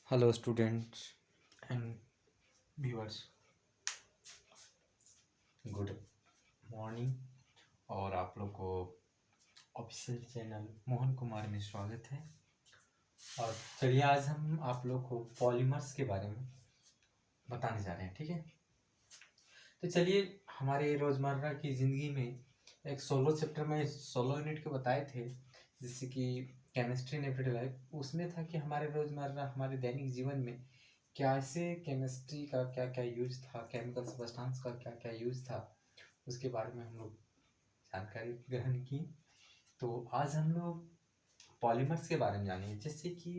Hello students and viewers, good morning. और आप लोग को ऑफिशियल चैनल मोहन कुमार में स्वागत है। और चलिए आज हम आप लोग को पॉलीमर्स के बारे में बताने जा रहे हैं, ठीक है। तो चलिए, हमारे रोज़मर्रा की ज़िंदगी में एक 16 चैप्टर में 16 यूनिट के बताए थे, जैसे कि केमिस्ट्री इन एवरीडे लाइफ। उसमें था कि हमारे रोज़मर्रा हमारे दैनिक जीवन में कैसे केमिस्ट्री का क्या क्या यूज था, केमिकल सब्सटेंस का क्या क्या यूज था, उसके बारे में हम लोग जानकारी ग्रहण की। तो आज हम लोग पॉलीमर्स के बारे में जानेंगे, जैसे कि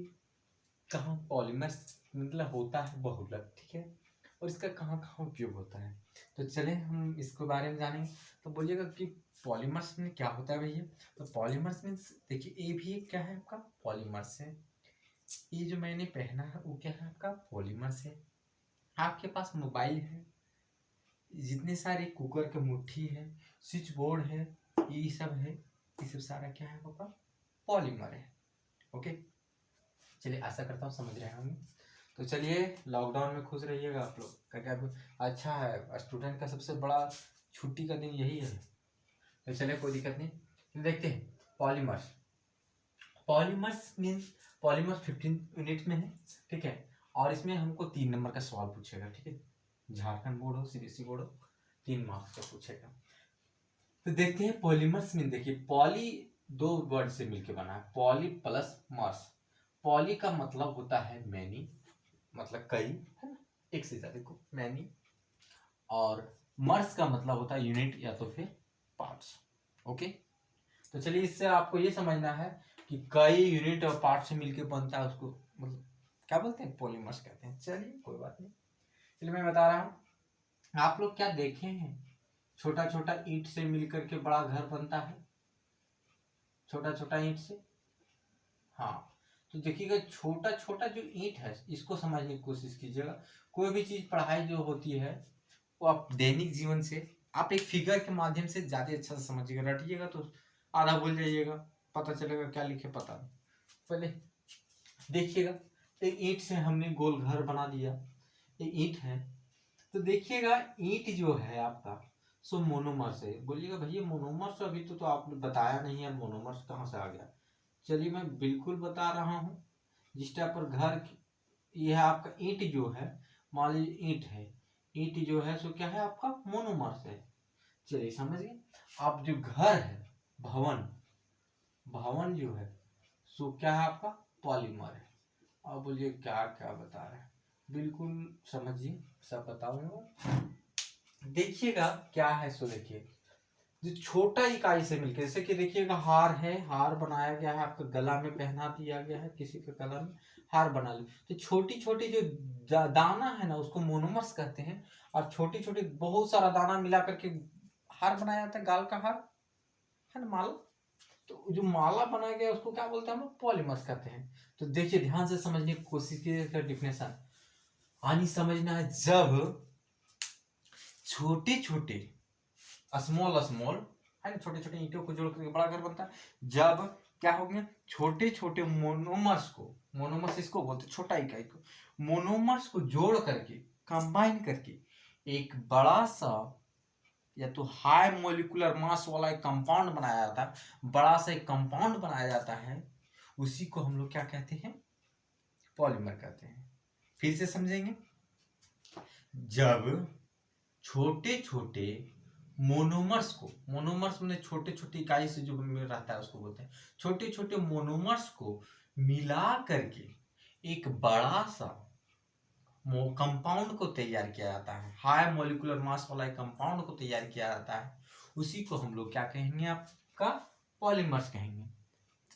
कहाँ पॉलीमर्स मतलब होता है बहुलक, ठीक है, और इसका कहाँ कहाँ उपयोग होता है। तो चले हम इसके बारे में जानेंगे। तो बोलिएगा कि पॉलीमर्स में क्या होता है भैया। तो पॉलीमर्स मीन्स देखिए, ये भी क्या है आपका पॉलीमर्स है। ये जो मैंने पहना है वो क्या है आपका पॉलीमर्स है। आपके पास मोबाइल है, जितने सारे कुकर के मुट्ठी है, स्विच बोर्ड है, ये सब है, ये सब सारा क्या है आपका पॉलीमर है। ओके, चलिए आशा करता हूँ समझ रहे होंगे। तो चलिए, लॉकडाउन में खुश रहिएगा आप लोग का क्या अच्छा है। स्टूडेंट का सबसे बड़ा छुट्टी का दिन यही है। तो चलिए, कोई दिक्कत नहीं। तो देखते हैं polymers. Polymers means polymers 15 unit में है, ठीक है। और इसमें हमको 3 नंबर का सवाल पूछेगा, ठीक है। झारखंड बोर्ड हो, सीबीएसई बोर्ड हो, 3 मार्क्स का पूछेगा। तो देखते हैं पॉलीमर्स में। देखिए, पॉली 2 वर्ड से मिलकर बना है, पॉली प्लस मर्स। पॉली का मतलब होता है मैनी, मतलब कई, है ना, एक से ज्यादा को मैनी। और मर्स का मतलब होता है यूनिट या तो फिर पार्ट्स। ओके, तो चलिए, इससे आपको ये समझना है कि कई यूनिट और पार्ट से मिलकर बनता है, उसको मतलब क्या बोलते हैं, पॉलीमर्स कहते हैं। चलिए कोई बात नहीं, चलिए मैं बता रहा हूँ। आप लोग क्या देखे हैं, छोटा छोटा ईंट से मिलकर के बड़ा घर बनता है, छोटा छोटा ईंट से। हाँ, तो देखिएगा, छोटा छोटा जो ईंट है इसको समझने की कोशिश कीजिएगा। कोई भी चीज पढ़ाई जो होती है वो आप दैनिक जीवन से आप एक फिगर के माध्यम से ज्यादा अच्छा से समझिएगा। रटिएगा तो आधा भूल जाइएगा, पता चलेगा क्या लिखे पता नहीं। पहले देखिएगा, एक ईंट से हमने गोल घर बना दिया, ये ईंट है। तो देखिएगा, ईंट जो है आपका सो मोनोमर्स है। बोलिएगा भैया मोनोमर्स अभी तो आपने बताया नहीं है, मोनोमर्स कहाँ से आ गया। चलिए मैं बिल्कुल बता रहा हूँ। जिस टाइप पर घर ये है आपका ईंट जो है, मान लीजिए ईंट है, ईंट जो है सो क्या है आपका मोनोमर्स है। चलिए समझ गए। आप जो घर है, भवन, भवन जो है सो क्या है आपका पॉलीमर है। अब बोलिए क्या क्या बता रहे हैं, बिल्कुल समझिए, सब बताऊंगा। देखिएगा क्या है सो देखिए, जो छोटा इकाई से मिलकर, जैसे कि देखिएगा हार है, हार बनाया गया है, आपका गला में पहना दिया गया है, किसी के गला में हार बना लिया। तो छोटी छोटी जो दाना है ना उसको मोनोमर्स कहते हैं। और छोटी छोटी बहुत सारा दाना मिला करके हार बनाया जाता है, गाल का हार, है ना, माला। तो जो माला बनाया गया उसको क्या बोलते हैं हम लोग पॉलीमर्स कहते हैं। तो देखिए ध्यान से समझने की कोशिश कीजिए, डिफिनेशन आनी समझना है। जब छोटे छोटे स्मॉल स्मॉल, है ना, छोटे छोटे ईंटों को जोड़ करके बड़ा घर बनता है। जब क्या हो गया, छोटे छोटे मोनोमर्स को, मोनोमर्स इसको बोलते छोटा इकाई को, मोनोमर्स को जोड़ करके कंबाइन करके एक बड़ा सा या तो हाई मोलिकुलर मास वाला एक कंपाउंड बनाया जाता है, बड़ा सा एक कंपाउंड बनाया जाता है। उसी को हम लोग क्या कहते हैं, पॉलीमर कहते हैं। फिर से समझेंगे। जब छोटे छोटे मोनोमर्स को, मोनोमर्स में छोटे छोटे इकाई से जो रहता है उसको बोलते हैं, छोटे छोटे मोनोमर्स को मिला करके एक बड़ा सा कंपाउंड को तैयार किया जाता है, हाई मोलिकुलर मास वाला एक कंपाउंड को तैयार किया जाता है। उसी को हम लोग क्या कहेंगे, आपका पॉलीमर्स कहेंगे।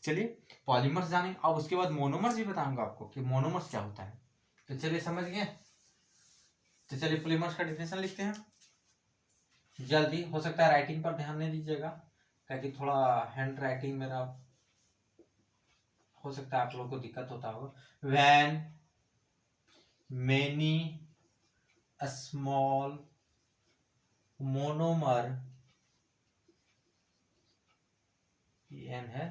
चलिए पॉलीमर्स जानेंगे, अब उसके बाद मोनोमर्स भी बताऊंगा आपको कि मोनोमर्स क्या होता है। तो चलिए समझ गए। तो चलिए पॉलीमर्स का डिफिनेशन लिखते हैं जल्दी। हो सकता है राइटिंग पर ध्यान नहीं दीजिएगा, ताकि थोड़ा हैंड राइटिंग मेरा हो सकता है आप लोगों को दिक्कत होता होगा। व्हेन मेनी स्मॉल मोनोमर, एन है,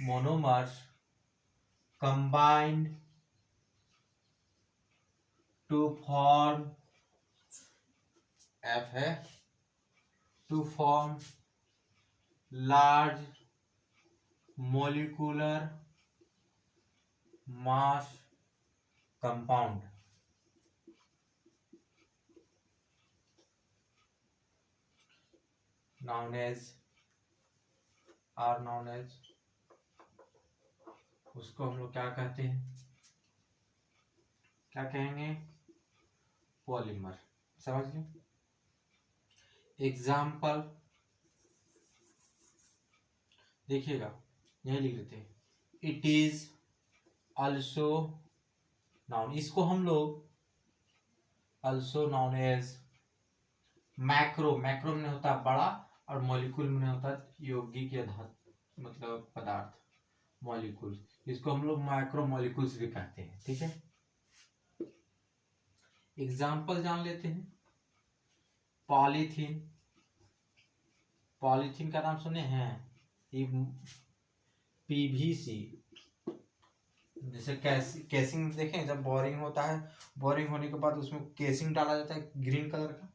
मोनोमर्स combined टू फॉर्म, एफ है, to form large molecular mass compound, known as are known as, उसको हम लोग क्या कहते हैं, क्या कहेंगे, पॉलीमर। समझ गए। एग्जाम्पल देखिएगा, यही लिख देते हैं, इट इज ऑल्सो नाउन, इसको हम लोग also known as macro, macro में होता है बड़ा और मॉलिक्यूल में होता है यौगिक या धातु, मतलब पदार्थ, मॉलिक्यूल, इसको हम लोग माइक्रो मॉलिक्यूल्स भी कहते हैं। ठीक है, एग्जाम्पल जान लेते हैं। पॉलीथीन, पॉलीथीन का नाम सुने हैं, पीवीसी, जैसे केसिंग देखें, जब बोरिंग होता है, बोरिंग होने के बाद उसमें केसिंग डाला जाता है ग्रीन कलर का,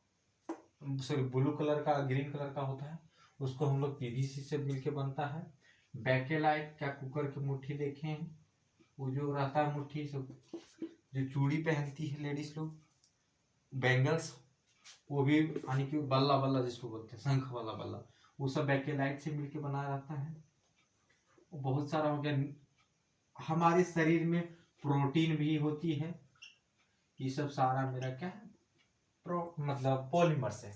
सॉरी ब्लू कलर का, ग्रीन कलर का होता है, उसको हम लोग पीवीसी से मिलके बनता है। बैकेलाइट, क्या कुकर की मुट्ठी देखे हैं, वो जो रहता है मुट्ठी, सब जो चूड़ी पहनती है लेडीज लोग, बैंगल्स, वो भी यानी कि बल्ला बल्ला जिसको बोलते हैं, शंख वाला बल्ला, वो सब बैकेलाइट से मिलके बना रहता है। बहुत सारा हो गया। हमारे शरीर में प्रोटीन भी होती है, ये सब सारा मेरा क्या है, मतलब पॉलीमर्स है।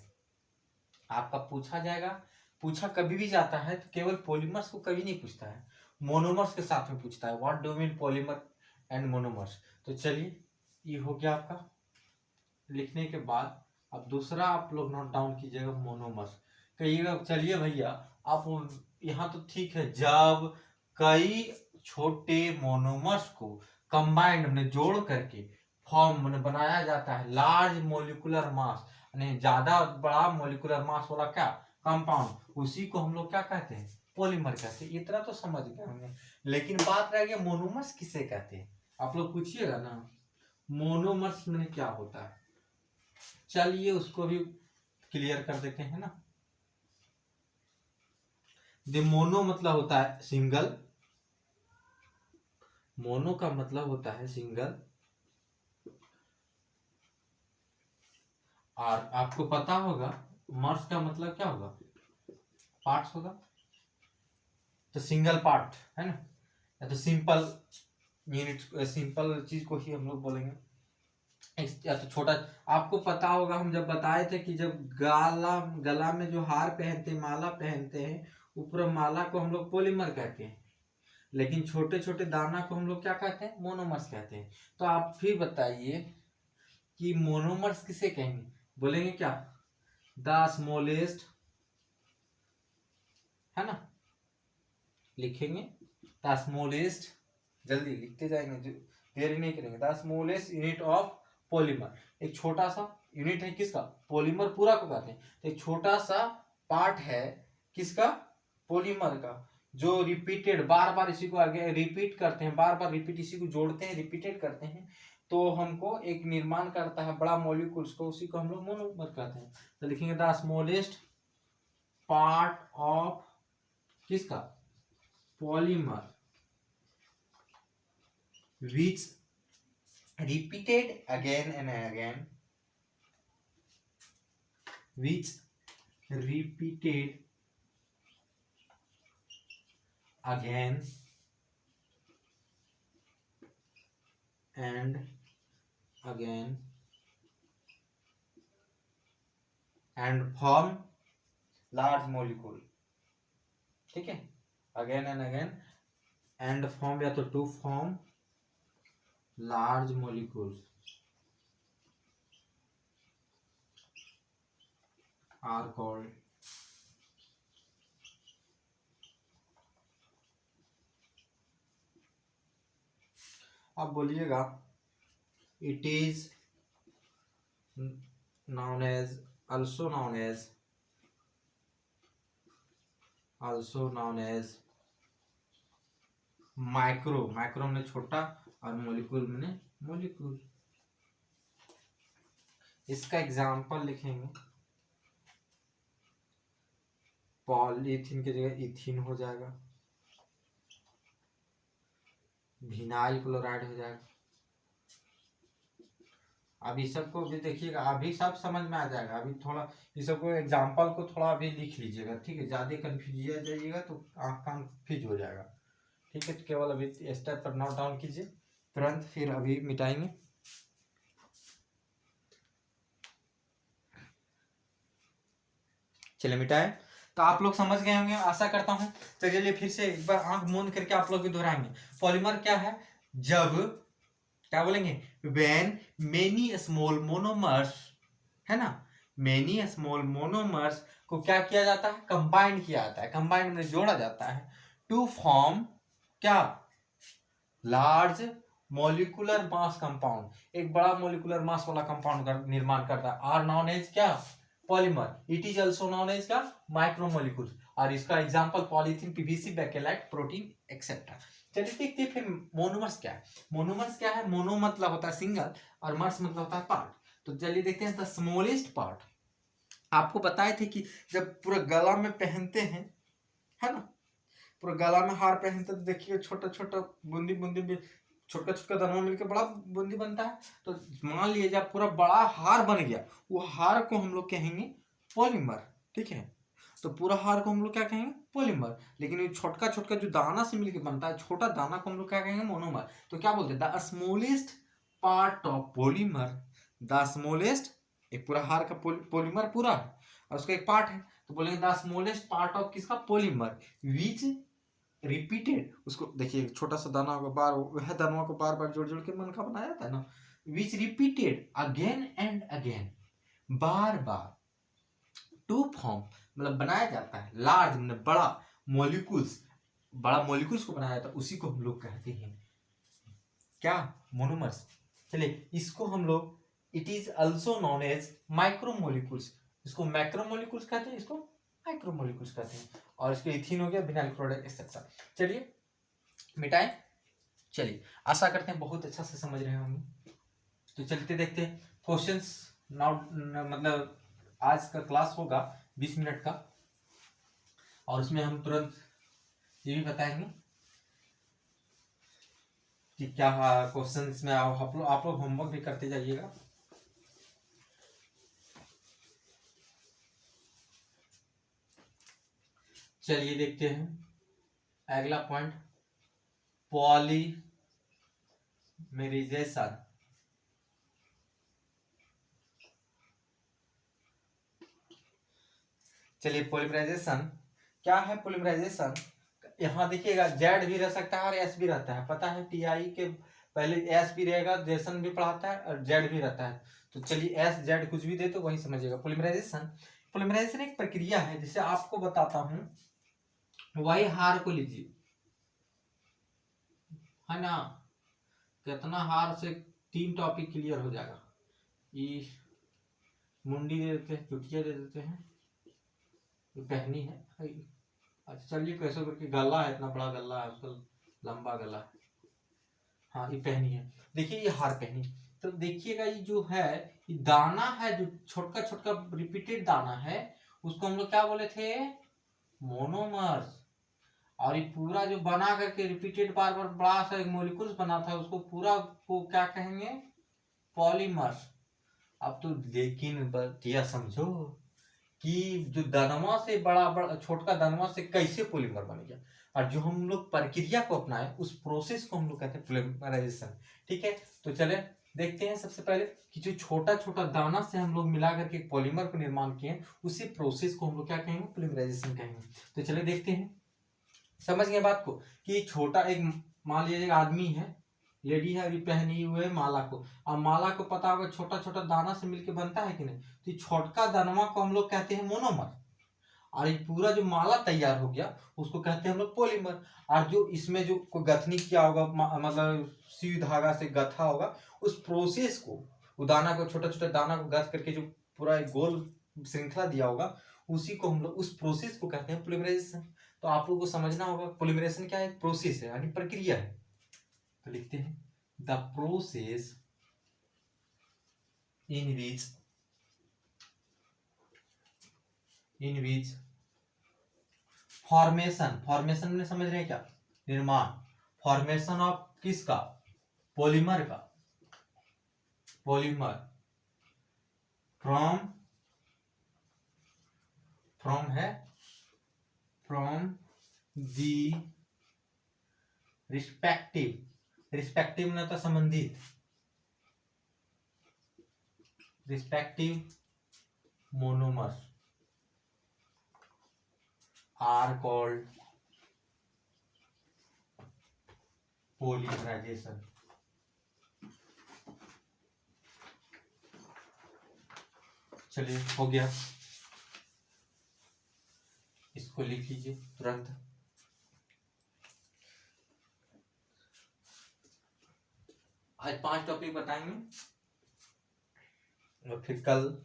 आपका पूछा जाएगा, पूछा कभी भी जाता है तो केवल पॉलीमर्स को कभी नहीं पूछता है, मोनोमर्स के साथ में पूछता है, what do mean polymer and monomers. तो चलिए, ये हो गया आपका। लिखने के बाद अब दूसरा आप लोग नोट डाउन कीजिएगा, मोनोमर्स। कहिएगा चलिए भैया आप, यहाँ तो ठीक है, जब कई छोटे मोनोमर्स को कंबाइंड में जोड़ करके फॉर्म में बनाया जाता है लार्ज मोलिकुलर मास, यानी ज्यादा बड़ा मोलिकुलर मास वाला क्या कंपाउंड, उसी को हम लोग क्या कहते हैं, पॉलीमर कहते हैं। इतना तो समझ गए हमने, लेकिन बात रह गया मोनोमर्स किसे कहते हैं। आप लोग पूछिएगा ना मोनोमर्स में क्या होता है, चलिए उसको भी क्लियर कर देते हैं ना। मोनो मतलब होता है सिंगल, मोनो का मतलब होता है सिंगल, और आपको पता होगा मर्स का मतलब क्या होगा, पार्ट्स होगा, तो सिंगल पार्ट है ना, या तो सिंपल यूनिट, सिंपल चीज को ही हम लोग बोलेंगे, या तो छोटा। आपको पता होगा हम जब बताए थे कि जब गला में जो हार पहनते हैं, माला पहनते हैं, ऊपर माला को हम लोग पॉलीमर कहते हैं, लेकिन छोटे छोटे दाना को हम लोग क्या कहते हैं, मोनोमर्स कहते हैं। तो आप फिर बताइए कि मोनोमर्स किसे कहेंगे, बोलेंगे क्या, द स्मॉलेस्ट, है ना, लिखेंगे द स्मॉलेस्ट, जल्दी लिखते जाएंगे, देरी नहीं करेंगे। The smallest unit of polymer, एक छोटा सा यूनिट है किसका, पॉलीमर पूरा को कहते हैं, तो एक छोटा सा पार्ट है किसका, पॉलीमर का, जो रिपीटेड बार बार इसी को आगे रिपीट करते हैं, बार बार रिपीट इसी को जोड़ते हैं, रिपीटेड करते हैं, तो हमको एक निर्माण करता है बड़ा मॉलिक्यूल्स को, उसी को हम लोग मोनोमर कहते हैं। तो लिखेंगे द स्मॉलेस्ट पार्ट ऑफ किसका, polymer, which repeated again and again, which repeated again and again and form large molecule, ठीक है, again and again and form, या तो to form large molecules are called अब बोलिएगा, it is known as, also known as, also known as micro, micro में छोटा और molecule में मोलिक्यूल, इसका एग्जाम्पल लिखेंगे, पॉलीथीन की जगह इथीन हो जाएगा, विनाइल क्लोराइड हो जाएगा। अभी सबको भी देखिएगा, अभी सब समझ में आ जाएगा। अभी थोड़ा ये सबको एग्जाम्पल को थोड़ा अभी लिख लीजिएगा, ठीक है। ज़्यादा कन्फ्यूज जाइएगा तो आँख कन्फ्यूज हो जाएगा, ठीक है। तो केवल अभी स्टेप पर नोट डाउन कीजिए, तुरंत फिर अभी मिटाएंगे। चलिए मिटाए, तो आप लोग समझ गए होंगे आशा करता हूँ। तो चलिए फिर से एक बार आंख मूंद करके आप लोग भी दोहराएंगे। पॉलीमर क्या है? जब, क्या बोलेंगे, व्हेन मेनी स्मॉल मोनोमर्स, है ना, मेनी स्मॉल मोनोमर्स को क्या किया जाता है? कंबाइंड किया जाता है, कंबाइंड में जोड़ा जाता है टू फॉर्म क्या? Large molecular mass compound. एक बड़ा मोलिकुलर मास वाला कंपाउंड का निर्माण करता है, आर नॉन एज क्या? Polymer. It is also known as क्या? माइक्रोमोलिकुल्स। और इसका example polythene, PVC, bakelite, protein etcetera. चलिए देखते हैं फिर मोनोमर्स क्या है। मोनोमर्स क्या है? मोनो मतलब होता है सिंगल और मर्स मतलब होता है पार्ट। तो चलिए देखते हैं द स्मॉलेस्ट पार्ट। आपको बताए थे कि जब पूरा गला में पहनते हैं, है ना, पूरा गला में हार पहनते तो देखिए छोटा छोटा बूंदी बूंदी भी, छोटा छोटा दाना मिलकर बड़ा बूंदी बनता है। तो मान लीजिए जब पूरा बड़ा हार बन गया, वो हार को हम लोग कहेंगे पॉलीमर, ठीक है। तो पूरा हार को हम लोग क्या कहेंगे? पॉलीमर। लेकिन ये छोटका छोटका जो दाना से मिलकर बनता है, छोटा दाना को हम लोग क्या कहेंगे? मोनोमर। तो क्या बोलते हैं? The smallest part of polymer, the smallest, एक पूरा हार का पॉलीमर पूरा है और उसका एक पार्ट है, तो बोलेंगे द स्मॉलेस्ट पार्ट ऑफ किसका? Polymer, which repeated. उसको देखिए छोटा सा दाना होगा, बार वह दानों को बार बार जोड़ जोड़ के मन का बनाया जाता है ना। Which repeated again and again, बार बार, टू फॉर्म मतलब बनाया जाता है, लार्ज मतलब बड़ा, मॉलिक्यूल्स, बड़ा मॉलिक्यूल्स को बनाया जाता है, उसी को हम लोग कहते हैं क्या? मोनोमर्स। चलिए इसको हम लोग, it is also known as micromolecules. इसको मैक्रोमोलिक्यूल्स कहते हैं, इसको माइक्रोमोलिक्यूल्स कहते हैं। और इसके इथीन हो गया, विनाइल क्लोराइड एक्सेट्रा। चलिए मिटाएं। चलिए आशा करते हैं बहुत अच्छा से समझ रहे होंगे। तो चलते देखते हैं क्वेश्चंस। नाउ मतलब आज का क्लास होगा 20 मिनट का, और उसमें हम तुरंत ये भी बताएंगे कि क्या क्वेश्चंस में आप लोग होमवर्क भी करते जाइएगा। चलिए देखते हैं अगला पॉइंट, पॉलीमेराइजेशन। चलिए पॉलीमराइजेशन क्या है? पॉलीमराइजेशन, यहाँ देखिएगा जेड भी रह सकता है और एस भी रहता है, पता है। टीआई के पहले एस भी रहेगा, जेसन भी पढ़ाता है, और जेड भी रहता है। तो चलिए एस जेड कुछ भी दे तो वही समझिएगा। पॉलीमराइजेशन, पॉलीमराइजेशन एक प्रक्रिया है, जिसे आपको बताता हूँ। वही हार को लीजिए, है ना, कितना हार से 3 टॉपिक क्लियर हो जाएगा। ये मुंडी दे देते हैं, चुटिया दे देते हैं, ये पहनी है। अच्छा चलिए कैसे करके, गला है, इतना बड़ा गला है उसका, लंबा गला है। हाँ ये पहनी है, देखिए ये हार पहनी। तो देखिएगा ये जो है, ये दाना है, जो छोटका छोटका रिपीटेड दाना है, उसको हम लोग क्या बोले थे? मोनोमर्स। और ये पूरा जो बना करके रिपीटेड बार बार बड़ा सा एक मोलिकुल्स बना था, उसको पूरा को क्या कहेंगे? पॉलीमर्स। अब तो लेकिन यह समझो कि जो दानवा से बड़ा बड़ा छोटका दानवा से कैसे पॉलीमर बनेगा, और जो हम लोग प्रक्रिया को अपनाए उस प्रोसेस को हम लोग कहते हैं पॉलीमराइजेशन, ठीक है। तो चले देखते हैं सबसे पहले कि जो छोटा छोटा दाना से हम लोग मिला करके पॉलीमर को निर्माण किए, उसी प्रोसेस को हम लोग क्या कहेंगे? पॉलीमराइजेशन कहेंगे। तो चले देखते हैं, समझ गए बात को, कि छोटा एक, मान लीजिए आदमी है, लेडी है, अभी पहनी हुए माला को। अब माला को पता होगा छोटा छोटा दाना से मिलके बनता है कि नहीं, तो छोटका दानवा को हम लोग कहते हैं मोनोमर, और ये पूरा जो माला तैयार हो गया उसको कहते हैं हम लोग पॉलीमर। और जो इसमें जो कोई गथनी किया होगा, मतलब सुई धागा से गथा होगा, उस प्रोसेस को, वो दाना को, छोटा छोटा दाना को गथ करके जो पूरा एक गोल श्रृंखला दिया होगा, उसी को हम लोग, उस प्रोसेस को कहते हैं पॉलीमराइजेशन। तो आप लोगों को समझना होगा पॉलीमराइजेशन क्या है? प्रोसेस है, यानी प्रक्रिया है। तो लिखते हैं the process in which in which formation, formation में समझ रहे हैं क्या, निर्माण, फॉर्मेशन ऑफ किसका, पॉलीमर का, पॉलीमर फ्रॉम, फ्रॉम है फ्रॉम दी रिस्पेक्टिव, रिस्पेक्टिव में तो संबंधित, respective monomers are called polymerisation. चलिए हो गया, इसको लिख लीजिए तुरंत। आज 5 टॉपिक बताएंगे और फिर कल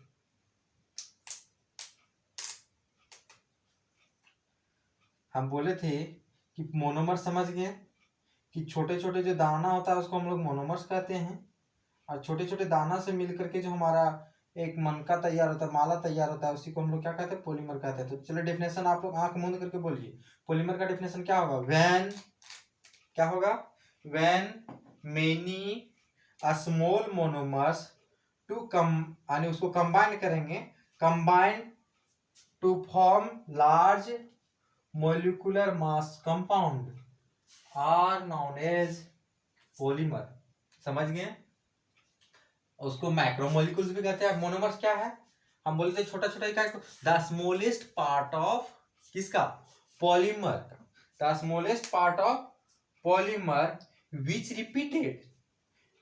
हम बोले थे कि मोनोमर समझ गए कि छोटे छोटे जो दाना होता है उसको हम लोग मोनोमर्स कहते हैं, और छोटे छोटे दाना से मिल करके जो हमारा एक मनका तैयार होता है, माला तैयार होता है, उसी को हम लोग क्या कहते हैं, पॉलीमर कहते हैं। तो चलो डेफिनेशन आप लोग आंख मूंद करके बोलिए, पॉलीमर का डेफिनेशन क्या होगा, व्हेन, क्या होगा, when many small monomers to come, यानी उसको कंबाइन करेंगे, combine to form large molecular mass compound are known as polymer. समझ गए, उसको मैक्रोमोलिक्यूल्स भी कहते हैं। मोनोमर्स क्या है, हम बोलते हैं छोटा छोटा इकाई को, द स्मॉलेस्ट पार्ट ऑफ किसका, polymer, the smallest part of polymer which repeated,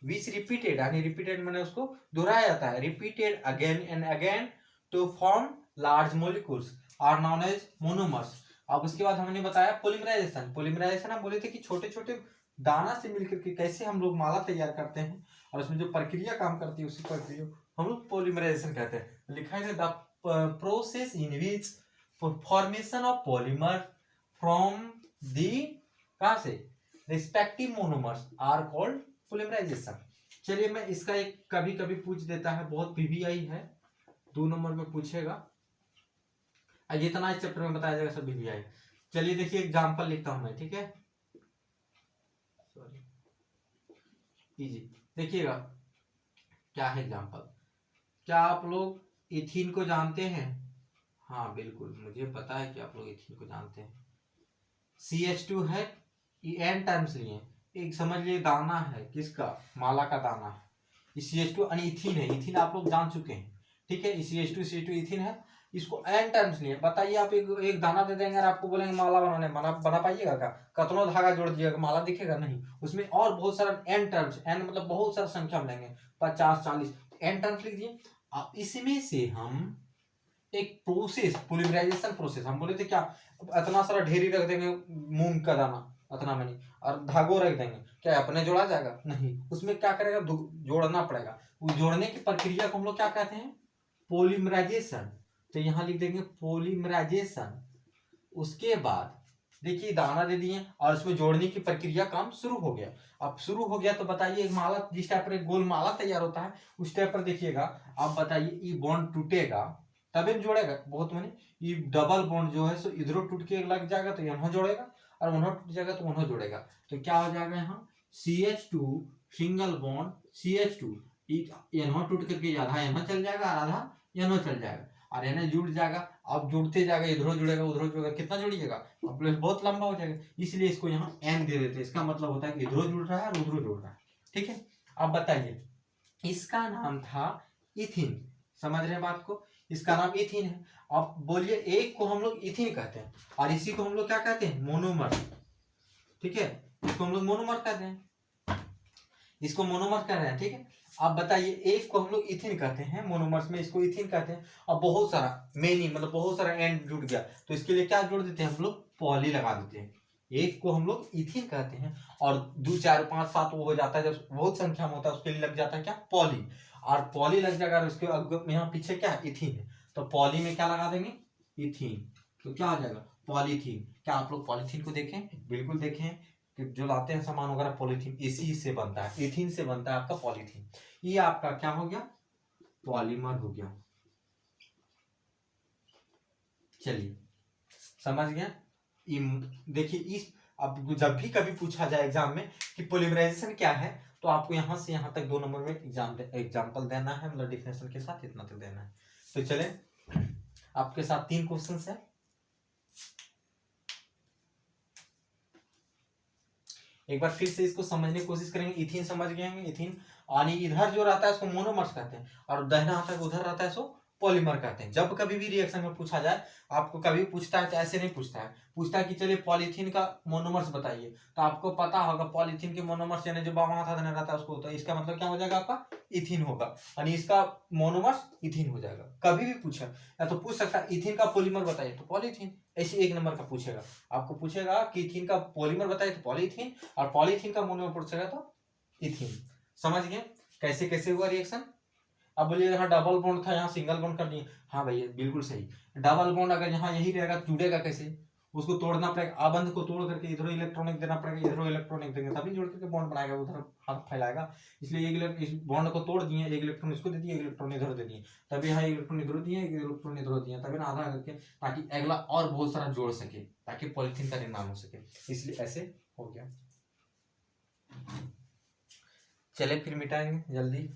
which repeated, यानी रिपीटेड मैंने उसको दोहराया जाता है, repeated again and again to form large molecules are known as monomers. अब उसके बाद हमने बताया पॉलीमराइजेशन, पॉलीमराइजेशन हम बोले थे कि छोटे छोटे दाना से मिलकर के कैसे हम लोग माला तैयार करते हैं, और उसमें जो प्रक्रिया काम करती है उसी प्रक्रिया हम लोग पॉलीमराइजेशन कहते हैं। लिखा है the process in which formation of polymer from the, कहां से, respective monomers are called polymerisation. चलिए मैं इसका एक कभी कभी पूछ देता है, बहुत पीवीआई है, 2 नंबर में पूछेगा, जितना इस चैप्टर में बताया जाएगा सब पीवीआई। चलिए देखिए एग्जांपल लिखता हूं मैं, ठीक है, सॉरी, इजी, देखिएगा क्या है एग्जांपल। क्या आप लोग इथीन को जानते हैं, हाँ बिल्कुल मुझे पता है कि आप लोग इथीन को जानते हैं। CH2 है, एन टर्म्स लिए, एक समझ लिए दाना है, किसका, माला का दाना है, CH2 यानी इथीन है, इथीन आप लोग जान चुके हैं, ठीक है, CH2 इथीन है, इसको एन टर्म्स लिए। बताइए आप एक दाना दे देंगे और आपको बोलेंगे माला बनाने, बना पाइएगा क्या, कतनों धागा जोड़ दिएगा, माला दिखेगा नहीं, उसमें और बहुत सारा एन टर्म्स, एन मतलब बहुत सारा संख्या में लेंगे, 50 40 एन टर्म्स लिख दिए। अब इसमें से हम एक प्रोसेस, पॉलीमराइजेशन प्रोसेस, हम बोले थे क्या, इतना सारा ढेरी रख देंगे मूंग का दाना, इतना में नहीं, और धागो रख देंगे, क्या अपने जोड़ा जाएगा, नहीं, उसमें क्या करेगा, जोड़ना पड़ेगा, वो जोड़ने की प्रक्रिया को हम लोग क्या कहते हैं, पॉलीमराइजेशन। तो यहां लिख देंगे पॉलीमराइजेशन। उसके बाद देखिए दाना दे दिए और उसमें जोड़ने की प्रक्रिया काम शुरू हो गया। अब शुरू हो गया तो बताइए एक माला, जिस टाइप पर एक गोल माला तैयार होता है उस टाइप पर देखिएगा। अब बताइए ये बॉन्ड टूटेगा तभी जोड़ेगा, बहुत मानी ये डबल बॉन्ड जो है सो इधरों टूट के लग जाएगा तो यहाँ जोड़ेगा, और उन्हों टूट जाएगा तो उन्हों जोड़ेगा, तो क्या हो जाएगा यहाँ CH2 सिंगल बॉन्ड CH2, यहाँ टूट करके आधा यहाँ चल जाएगा और आधा यहाँ चल जाएगा, और यहाँ जुड़ जाएगा। अब जुड़ते जाएगा, इधरों जुड़ेगा उधरों जुड़ेगा, कितना जुड़िएगा, अब बहुत लंबा हो जाएगा, इसलिए इसको यहाँ एन दे देते हैं। इसका मतलब होता है कि इधरों जुड़ रहा है और उधरों जुड़ रहा है, ठीक है। अब बताइए इसका नाम था इथिन, समझ रहे हैं बात को, इसका नाम इथिन है। अब बोलिए एक को हम लोग इथिन कहते हैं और इसी को हम लोग क्या कहते हैं, मोनोमर, ठीक है, इसको हम लोग मोनोमर कहते हैं, इसको मोनोमर कह रहे हैं, ठीक है। अब बताइए एक को हम लोग इथिन कहते हैं, मोनोमर्स में इसको इथिन कहते हैं, और बहुत सारा मेनी मतलब बहुत सारा एंड जुड़ गया तो इसके लिए क्या जोड़ देते हैं हम लोग, पॉली लगा देते हैं। एक को हम लोग इथिन कहते हैं और 2 4 5 7 वो हो जाता है, जब बहुत संख्या में होता है उसके लिए लग जाता है क्या, पॉली, और पॉली लग जाएगा और उसके यहाँ पीछे क्या है, इथिन है, तो पॉली में क्या लगा देंगे, इथिन, तो क्या आ जाएगा, पॉलीथीन। क्या आप लोग पॉलीथीन को देखें, बिल्कुल देखें कि जो लाते हैं सामान वगैरह पॉलीथीन इसी से बनता है, इथिन से बनता है आपका पॉलीथीन। ये आपका क्या हो गया, पॉलीमर हो गया। चलिए समझ गया। देखिए इस अब जब भी कभी पूछा जाए एग्जाम में कि पोलीमराइजेशन क्या है, तो आपको यहाँ से यहाँ तक 2 नंबर में एग्जाम्पल देना है, मतलब डिफिनेशन के साथ इतना तक देना है। तो चले आपके साथ 3 क्वेश्चन है। एक बार फिर से इसको समझने की कोशिश करेंगे। इथीन समझ गए हैं, इथीन यानी इधर जो रहता है उसको मोनोमर्स कहते हैं, और दाहिना हाथ तक उधर रहता है सो पॉलीमर कहते हैं। जब कभी भी रिएक्शन में पूछा जाए, आपको कभी पूछता है तो ऐसे नहीं पूछता है, पूछता है कि चलिए पॉलीथीन का मोनोमर्स बताइए, तो आपको पता होगा पॉलीथीन के मोनोमर्स यानी जो बामा हाथ रहता है उसको, तो इसका मतलब क्या हो जाएगा आपका इथीन होगा, यानी इसका मोनोमर्स इथीन हो जाएगा। कभी भी पूछा या तो पूछ सकता है इथीन का पॉलीमर बताइए तो पॉलीथीन, ऐसे 1 नंबर का पूछेगा। आपको पूछेगा कि इथीन का पॉलीमर बताइए तो पॉलीथीन, और पॉलीथीन का मोनोमर पूछेगा तो इथीन। समझ गए कैसे कैसे हुआ रिएक्शन। अब बोलिए यहाँ डबल बॉन्ड था, यहाँ सिंगल बॉन्ड कर दिए, हाँ भैया बिल्कुल सही। डबल बॉन्ड अगर यहाँ यही रहेगा जुड़ेगा कैसे, उसको तोड़ना पड़ेगा, आबंध को तोड़ करके इधर इलेक्ट्रॉनिक देना पड़ेगा, इधर इलेक्ट्रॉनिक देंगे तभी जोड़ करके बॉन्ड बनाएगा, उधर हाथ फैलाएगा। इसलिए इस बॉन्ड को तोड़ दिए, 1 इलेक्ट्रॉन इसको दे दिए, 1 इलेक्ट्रॉन इधर दे दिए, तभी यहाँ 1 इलेक्ट्रॉन इधर दिए, 1 इलेक्ट्रॉन इधर दिए, तभी ना आधा करके, ताकि अगला और बहुत सारा जोड़ सके, ताकि पॉलिथीन का निर्माण हो सके, इसलिए ऐसे हो गया। चले फिर मिटाएंगे जल्दी।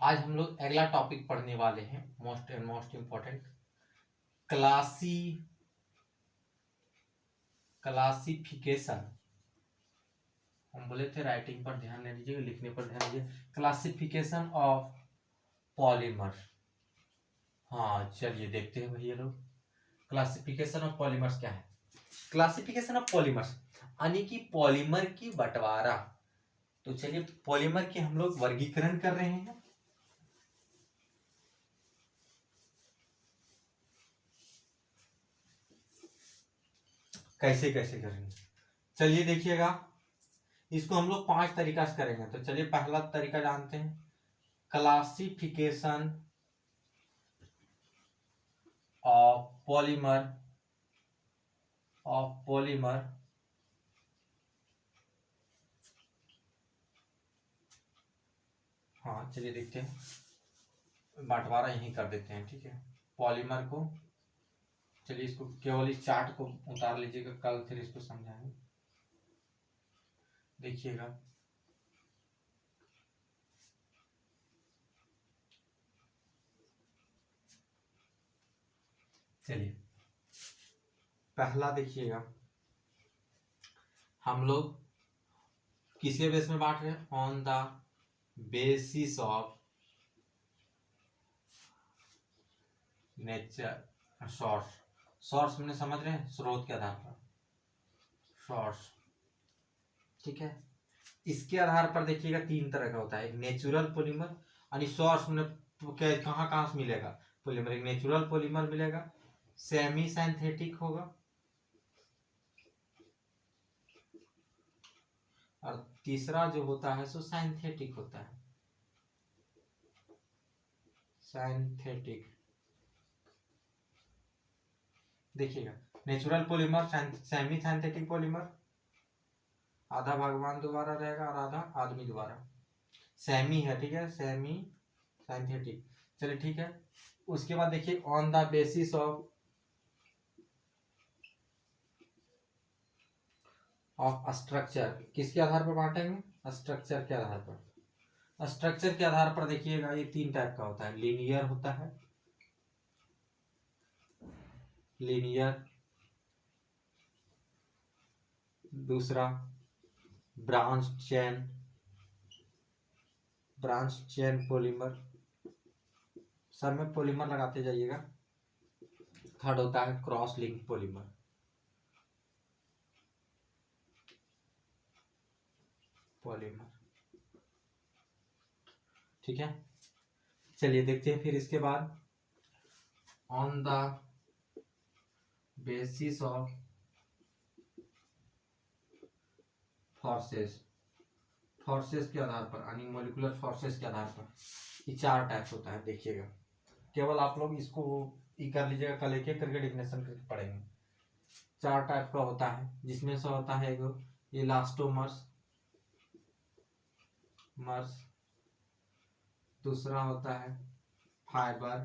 आज हम लोग अगला टॉपिक पढ़ने वाले हैं, most and most important, classification. हम बोले थे राइटिंग पर ध्यान नहीं दीजिएगा, लिखने पर ध्यान दीजिए। Classification of polymer. हाँ चलिए देखते हैं भैया लोग, क्लासिफिकेशन ऑफ पॉलीमर्स क्या है। क्लासिफिकेशन ऑफ पॉलीमर्स यानी कि पॉलीमर की बंटवारा। तो चलिए पॉलीमर की हम लोग वर्गीकरण कर रहे हैं। कैसे कैसे करेंगे, चलिए देखिएगा। इसको हम लोग 5 तरीका से करेंगे। तो चलिए पहला तरीका जानते हैं, क्लासिफिकेशन ऑफ पॉलीमर हाँ चलिए देखते हैं, बंटवारा यहीं कर देते हैं, ठीक है। पॉलीमर को चलिए इसको केवल इस चार्ट को उतार लीजिएगा, कल फिर इसको समझाएंगे, देखिएगा। चलिए पहला देखिएगा, हम लोग किसके बेस में बांट रहे हैं, on the basis of nature source मैंने समझ रहे हैं, स्रोत के आधार पर सोर्स, ठीक है। इसके आधार पर देखिएगा 3 तरह का होता है, एक नेचुरल पॉलीमर, यानी सोर्स में कहाँ कहाँ से मिलेगा पॉलीमर, एक नेचुरल पॉलीमर मिलेगा, सेमी सिंथेटिक होगा, और तीसरा जो होता है सो सिंथेटिक होता है, सिंथेटिक। देखिएगा natural polymer, semi synthetic polymer, आधा भगवान द्वारा रहेगा और आधा आदमी द्वारा, सेमी है, ठीक है, सेमी सिंथेटिक। चलिए ठीक है। उसके बाद देखिए on the basis of structure, किसके आधार पर बांटेंगे, स्ट्रक्चर के आधार पर। स्ट्रक्चर के आधार पर देखिएगा ये 3 टाइप का होता है, लीनियर होता है, लीनियर, दूसरा ब्रांच चेन पॉलीमर, सब में पॉलीमर लगाते जाइएगा। थर्ड होता है क्रॉस लिंक पॉलीमर, ठीक है। चलिए देखते हैं फिर इसके बाद, on the basis of forces के आधार पर, यानी मोलिकुलर फोर्सेस के आधार पर, ये 4 टाइप्स होता है, देखिएगा। केवल आप लोग इसको ये कर लीजिएगा, कल एक एक करके डिफिनेशन करके पढ़ेंगे। 4 टाइप का होता है, जिसमें से होता है ये इलास्टोमर्स मर्स, दूसरा होता है फाइबर,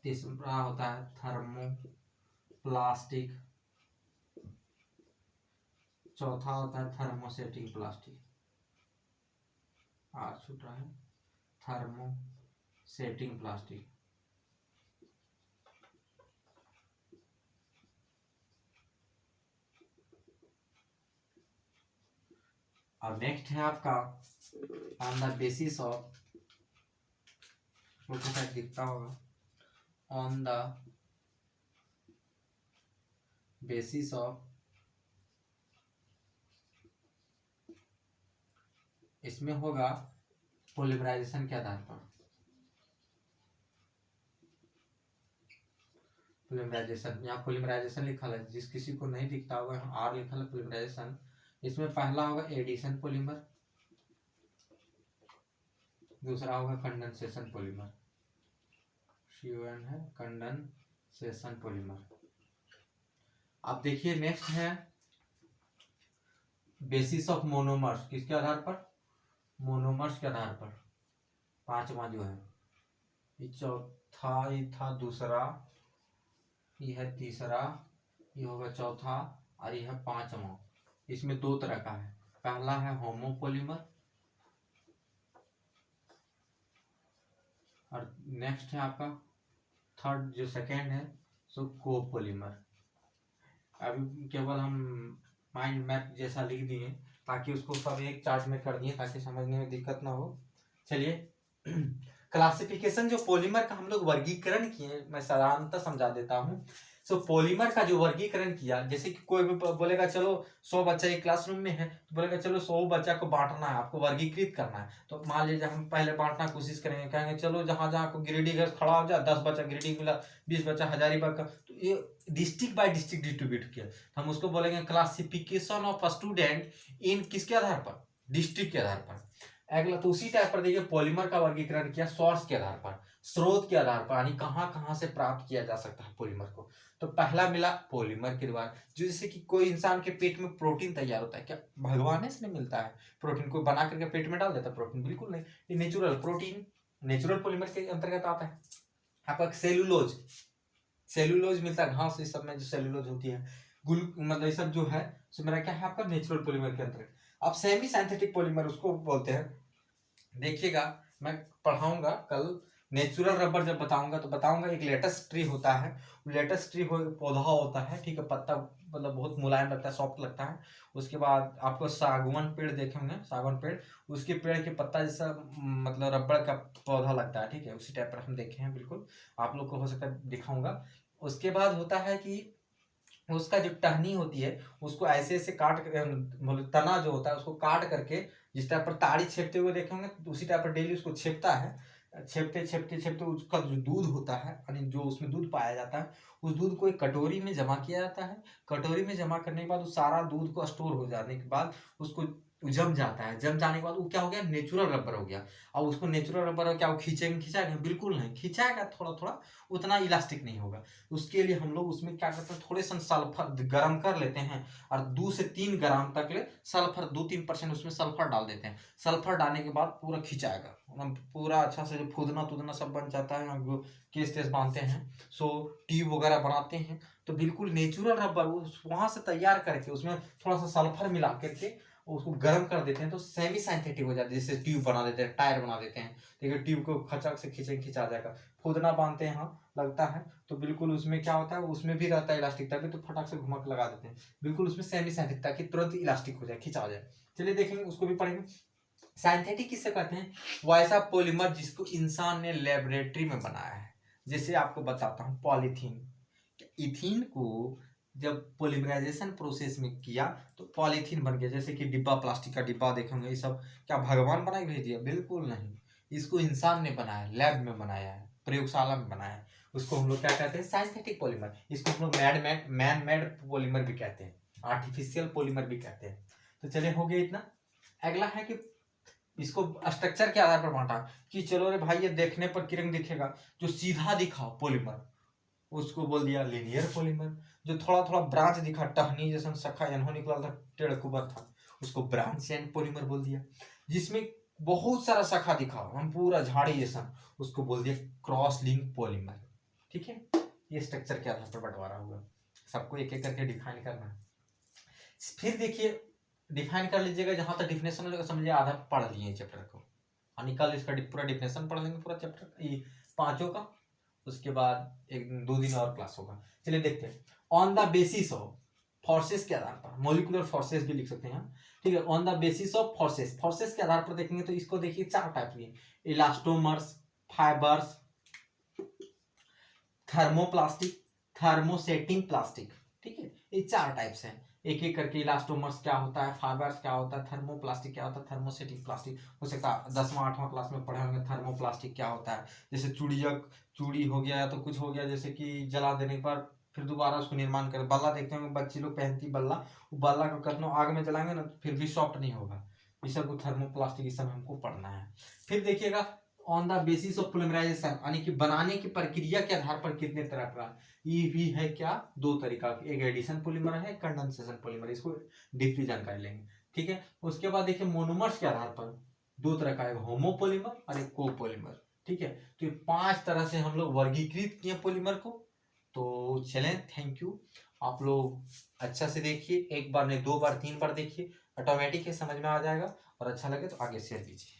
तीसरा होता है थर्मोप्लास्टिक, चौथा होता है थर्मोसेटिक प्लास्टिक, आर छूट रहा है, थर्मोसेटिंग प्लास्टिक। और नेक्स्ट है आपका ऑन द बेसिस ऑफ, छोटा सा दिखता होगा, ऑन द बेसिस ऑफ, इसमें होगा पॉलीमराइजेशन के आधार पर, पॉलीमराइजेशन, यहाँ पॉलीमराइजेशन लिखा है, जिस किसी को नहीं दिखता होगा यहाँ आर लिखा है पॉलीमराइजेशन। इसमें पहला होगा एडिशन पॉलीमर, दूसरा होगा कंडेंसेशन पॉलीमर, CON है कंडेंसेशन पॉलीमर। अब देखिए नेक्स्ट है बेसिस ऑफ मोनोमर्स, किसके आधार पर, मोनोमर्स के आधार पर। पांचवा जो है ये चौथा, ये था दूसरा, ये है तीसरा, ये होगा चौथा, और ये है पांचवा। इसमें दो तरह का है, पहला है होमोपोलीमर और नेक्स्ट है आपका थर्ड जो सेकेंड है सो कोपोलीमर। अभी केवल हम माइंड मैप जैसा लिख दिए ताकि उसको सब एक चार्ट में कर दिए ताकि समझने में दिक्कत ना हो। चलिए क्लासिफिकेशन जो पॉलीमर का हम लोग वर्गीकरण किए, मैं साधारणतः समझा देता हूँ। सो पॉलीमर का जो वर्गीकरण किया, जैसे कि कोई भी बोलेगा चलो 100 बच्चा एक क्लासरूम में है तो बोलेगा चलो 100 बच्चा को बांटना है, आपको वर्गीकृत करना है। तो मान लीजिए हम पहले बांटना कोशिश करेंगे, कहेंगे चलो जहां जहां को गिरिडीह खड़ा हो जाए, 10 बच्चा गिरिडीह मिला, 20 बच्चा हजारीबाग का, तो ये डिस्ट्रिक्ट बाय डिस्ट्रिक्ट डिस्ट्रीब्यूट किया। हम उसको बोलेंगे क्लासिफिकेशन ऑफ स्टूडेंट इन किसके आधार पर, डिस्ट्रिक्ट के आधार पर। अगला तो उसी टाइप पर देखिए पॉलीमर का वर्गीकरण किया सोर्स के आधार पर, स्रोत के आधार पर, यानी कहाँ कहाँ से प्राप्त किया जा सकता है पॉलीमर को। तो पहला मिला पॉलीमर के द्वारा, जो जैसे कि कोई इंसान के पेट में प्रोटीन तैयार होता है, क्या भगवान से नहीं मिलता है प्रोटीन, को बना करके पेट में डाल देता है प्रोटीन, बिल्कुल नहीं, ये नेचुरल प्रोटीन नेचुरल पॉलीमर के अंतर्गत आता है। आपका सेलुलोज, सेलुलोज मिलता है घास इस सब में, जो सेलुलोज होती है, मतलब ये सब जो है सो मेरा क्या है आपका नेचुरल पॉलीमर के अंतर्गत। अब सेमी सिंथेटिक पॉलीमर उसको बोलते हैं। देखिएगा मैं पढ़ाऊंगा कल, नेचुरल रबर जब बताऊंगा तो बताऊंगा एक लेटेस्ट ट्री होता है, लेटेस्ट ट्री पौधा होता है, ठीक है, पत्ता मतलब बहुत मुलायम लगता है, सॉफ्ट लगता है। उसके बाद आपको सागवान पेड़ देखे होंगे, सागवान पेड़, उसके पेड़ के पत्ता जैसा मतलब रबड़ का पौधा लगता है, ठीक है, उसी टाइप पर हम देखे हैं, बिल्कुल आप लोग को हो सकता है दिखाऊंगा। उसके बाद होता है कि उसका जो टहनी होती है उसको ऐसे ऐसे काट मतलब तना जो होता है उसको काट करके, जिस टाइप पर ताड़ी छेपते हुए देखे होंगे तो उसी टाइप पर डेली उसको छेपता है, छेपते छेपते छेपते उसका जो दूध होता है, यानी जो उसमें दूध पाया जाता है, उस दूध को एक कटोरी में जमा किया जाता है। कटोरी में जमा करने के बाद उस सारा दूध को स्टोर हो जाने के बाद उसको जम जाता है, जम जाने के बाद वो क्या हो गया, नेचुरल रबर हो गया। अब उसको नेचुरल रबर क्या वो खींचेंगे, खिंचाएंगे, बिल्कुल नहीं खिंचाएगा, थोड़ा थोड़ा, उतना इलास्टिक नहीं होगा। उसके लिए हम लोग उसमें क्या करते हैं, थोड़े सा सल्फर गर्म कर लेते हैं और 2 से 3 ग्राम तक ले सल्फर, 2-3% उसमें सल्फर डाल देते हैं। सल्फर डालने के बाद पूरा खिंचाएगा, पूरा अच्छा से जो फूदना तुदना सब बन जाता है, हम केस तेस बांधते हैं, सो ट्यूब वगैरह बनाते हैं। तो बिल्कुल नेचुरल रबर वहां से तैयार करके उसमें थोड़ा सा सल्फर मिला करके उसको गर्म कर देते हैं तो सेमी साइंथेटिक हो जाता है, जैसे ट्यूब बना देते हैं, टायर बना देते हैं, ठीक है, ट्यूब को खचक से खींचा जाएगा, फूदना बांधते हैं, हाँ लगता है, तो बिल्कुल उसमें क्या होता है, उसमें भी रहता है इलास्टिक, तभी तो फटाक से घुमा के लगा देते हैं, बिल्कुल उसमें सेमी साइंथेटिक ताकि तुरंत इलास्टिक हो जाए, खिंचा जाए। चलिए देखेंगे, उसको भी पढ़ेंगे। साइंथेटिक किससे कहते हैं, वो ऐसा पॉलीमर जिसको इंसान ने लेबोरेटरी में बनाया है। जैसे आपको बताता हूँ पॉलीथीन, इथीन को जब पॉलीमराइजेशन प्रोसेस में किया तो पॉलीथीन बन गया। जैसे कि डिब्बा, प्लास्टिक का डिब्बा देखेंगे, ये सब क्या भगवान बना के भेज दिया, बिल्कुल नहीं, इसको इंसान ने बनाया, लैब में बनाया है, प्रयोगशाला में बनाया है। उसको हम लोग क्या कहते हैं, साइंथेटिक पॉलीमर। इसको हम लोग मैन मेड पॉलीमर भी कहते हैं, आर्टिफिशियल पॉलीमर भी कहते हैं। तो चलिए हो गया इतना। अगला है कि इसको स्ट्रक्चर के आधार पर बांटा कि चलो रे भाई ये देखने पर किरण दिखेगा, जो सीधा दिखा पॉलीमर उसको बोल दिया लीनियर पॉलीमर, जो थोड़ा थोड़ा ब्रांच दिखा टहनी जैसा शाखा एनहो निकला था टेढ़ कुबर था उसको ब्रांच एंड पॉलीमर बोल दिया, जिसमें बहुत सारा शाखा दिखा हम पूरा झाड़ी जैसा उसको बोल दिया क्रॉस लिंक पॉलीमर। ठीक है, ये स्ट्रक्चर के आधार पर बंटवारा हुआ, सबको एक एक करके डिफाइन करना है। फिर देखिए डिफाइन कर लीजिएगा, जहां तक डिफिनेशन हो जाएगा समझिए आधा पढ़ लिए चैप्टर को, और कल इसका पूरा डिफिनेशन पढ़ लेंगे पूरा चैप्टर ये पांचों का, उसके बाद एक दो दिन और क्लास होगा। चलिए देखते हैं, on the basis of forces के आधार पर, मोलिकुलर फोर्सेस भी लिख सकते हैं, ठीक है, on the basis of forces, forces के आधार पर देखेंगे तो इसको देखिए चार टाइप के, elastomers, fibres, thermoplastic, thermosetting plastic. ठीक है, ये चार टाइप्स हैं, एक एक करके इलास्टोमर्स क्या होता है, फाइबर्स क्या होता है, थर्मोप्लास्टिक क्या होता है, थर्मोसेटिक प्लास्टिक उसे का 10वां 8वां क्लास में पढ़े होंगे। थर्मोप्लास्टिक क्या होता है, जैसे चूड़ी हो गया या तो कुछ हो गया जैसे कि जला देने पर फिर दोबारा उसको निर्माण कर, बल्ला देखते होंगे बच्चे लोग पहनती बल्ला, वो बल्ला को करना आग में जलाएंगे ना फिर भी सॉफ्ट नहीं होगा, ये सब थर्मोप्लास्टिक इस सब हमको पढ़ना है। फिर देखिएगा on the basis of polymerisation, यानी कि बनाने की प्रक्रिया के आधार पर कितने तरह का, ये भी है क्या दो तरीका, एक एडिशन पॉलीमर है, कंडेंसेशन पॉलीमर, इसको डीपली जानकारी लेंगे। ठीक है, उसके बाद देखिए मोनोमर्स के आधार पर दो तरह का, एक होमोपोलीमर और एक कोपोलीमर। ठीक है, तो ये 5 तरह से हम लोग वर्गीकृत किए पॉलीमर को। तो चलें, थैंक यू, आप लोग अच्छा से देखिए, एक बार नहीं 2 बार 3 बार देखिए, ऑटोमेटिक है समझ में आ जाएगा, और अच्छा लगे तो आगे शेयर कीजिए।